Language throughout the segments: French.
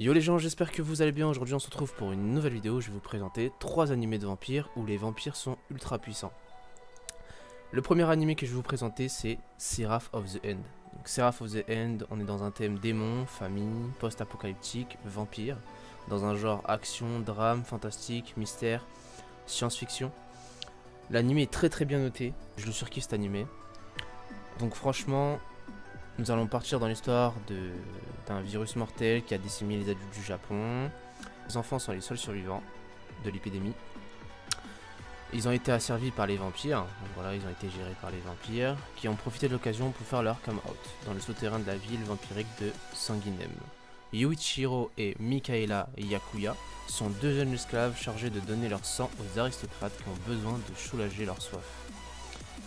Yo les gens, j'espère que vous allez bien. Aujourd'hui on se retrouve pour une nouvelle vidéo. Je vais vous présenter 3 animés de vampires où les vampires sont ultra puissants. Le premier animé que je vais vous présenter, c'est Seraph of the End. Donc, Seraph of the End, on est dans un thème démon, famille, post-apocalyptique, vampire, dans un genre action, drame, fantastique, mystère, science-fiction. L'animé est très bien noté, je le surkiffe cet animé. Donc franchement, nous allons partir dans l'histoire d'un virus mortel qui a décimé les adultes du Japon. Les enfants sont les seuls survivants de l'épidémie. Ils ont été asservis par les vampires, donc voilà, ils ont été gérés par les vampires, qui ont profité de l'occasion pour faire leur come out dans le souterrain de la ville vampirique de Sanguinem. Yuichiro et Mikaela Yakuya sont 2 jeunes esclaves chargés de donner leur sang aux aristocrates qui ont besoin de soulager leur soif.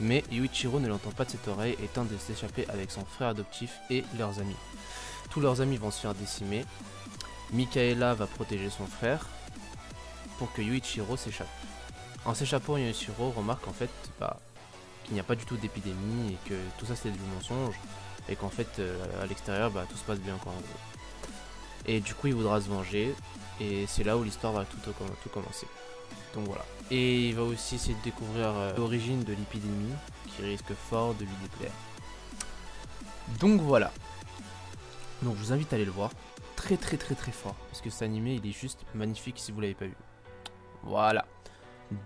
Mais Yuichiro ne l'entend pas de cette oreille et tente de s'échapper avec son frère adoptif et leurs amis. Tous leurs amis vont se faire décimer. Mikaela va protéger son frère pour que Yuichiro s'échappe. En s'échappant, Yuichiro remarque en fait qu'il n'y a pas du tout d'épidémie et que tout ça c'était du mensonge et qu'en fait à l'extérieur tout se passe bien quoi. Et du coup il voudra se venger et c'est là où l'histoire va tout commencer. Donc voilà. Et il va aussi essayer de découvrir l'origine de l'épidémie qui risque fort de lui déplaire. Donc voilà. Donc je vous invite à aller le voir. Très fort. Parce que cet animé il est juste magnifique si vous l'avez pas vu. Voilà.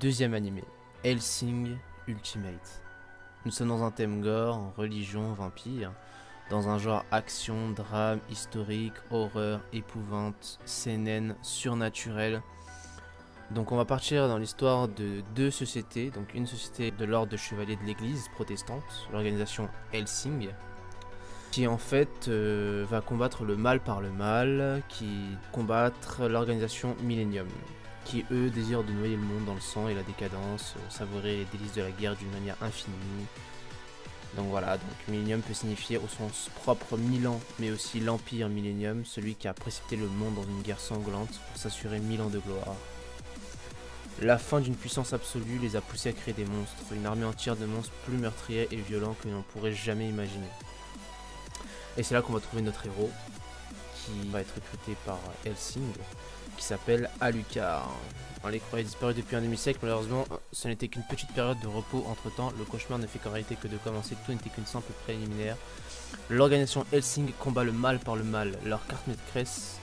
Deuxième animé. Hellsing Ultimate. Nous sommes dans un thème gore, religion, vampire. Dans un genre action, drame, historique, horreur, épouvante, seinen, surnaturel. Donc on va partir dans l'histoire de 2 sociétés, donc une société de l'ordre de chevaliers de l'église protestante, l'organisation Hellsing, qui en fait va combattre le mal par le mal, qui combattre l'organisation Millennium, qui eux désirent de noyer le monde dans le sang et la décadence, savourer les délices de la guerre d'une manière infinie. Donc voilà, donc Millennium peut signifier au sens propre 1000 ans, mais aussi l'Empire Millennium, celui qui a précipité le monde dans une guerre sanglante pour s'assurer 1000 ans de gloire. La fin d'une puissance absolue les a poussés à créer des monstres, une armée entière de monstres plus meurtriers et violents que l'on pourrait jamais imaginer. Et c'est là qu'on va trouver notre héros, qui va être recruté par Hellsing, qui s'appelle Alucard. On les croyait disparus depuis un demi-siècle, malheureusement ce n'était qu'une petite période de repos entre temps, le cauchemar ne fait qu'en réalité que de commencer, tout n'était qu'une simple préliminaire. L'organisation Hellsing combat le mal par le mal, leur carte maîtresse,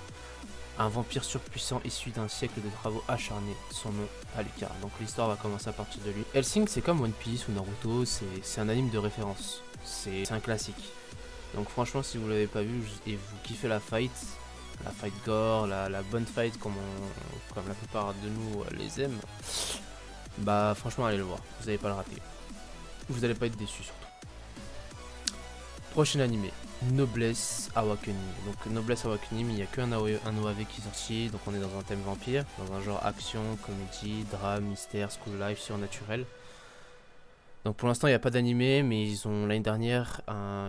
un vampire surpuissant issu d'un siècle de travaux acharnés, son nom Alucard. Donc l'histoire va commencer à partir de lui. Hellsing c'est comme One Piece ou Naruto, c'est un anime de référence, c'est un classique. Donc franchement si vous l'avez pas vu et vous kiffez la fight gore, la bonne fight comme la plupart de nous les aiment, franchement allez le voir, vous n'allez pas le rater. Vous n'allez pas être déçus surtout. Prochain animé, Noblesse Awakening. Donc Noblesse Awakening, il n'y a qu'un OAV qui est sorti, donc on est dans un thème vampire, dans un genre action, comédie, drame, mystère, school life, surnaturel. Donc pour l'instant il n'y a pas d'animé, mais l'année dernière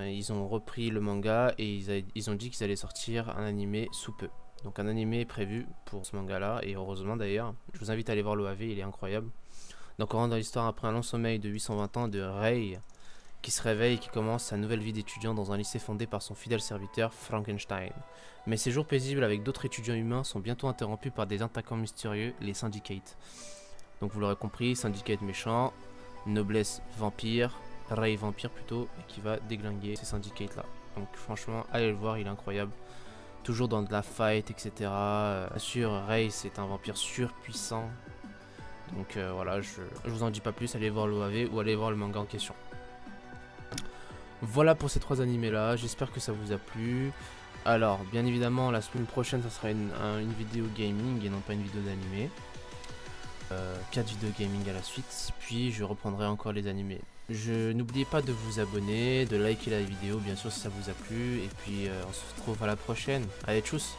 ils ont repris le manga et ils ont dit qu'ils allaient sortir un animé sous peu. Donc un animé est prévu pour ce manga là, et heureusement d'ailleurs. Je vous invite à aller voir l'OAV, il est incroyable. Donc on rentre dans l'histoire après un long sommeil de 820 ans de Rei, qui se réveille et qui commence sa nouvelle vie d'étudiant dans un lycée fondé par son fidèle serviteur Frankenstein. Mais ses jours paisibles avec d'autres étudiants humains sont bientôt interrompus par des attaquants mystérieux, les Syndicate. Donc vous l'aurez compris, Syndicate méchant, Noblesse vampire, Rei vampire plutôt, et qui va déglinguer ces Syndicates là. Donc franchement allez le voir, il est incroyable. Toujours dans de la fight etc. Bien sûr Rei c'est un vampire surpuissant. Donc voilà, je vous en dis pas plus, allez voir l'OAV ou allez voir le manga en question. Voilà pour ces 3 animés là, j'espère que ça vous a plu. Alors bien évidemment la semaine prochaine ça sera une vidéo gaming et non pas une vidéo d'animé. 4 vidéos gaming à la suite, puis je reprendrai encore les animés. N'oubliez pas de vous abonner, de liker la vidéo bien sûr si ça vous a plu, et puis on se retrouve à la prochaine. Allez tchuss!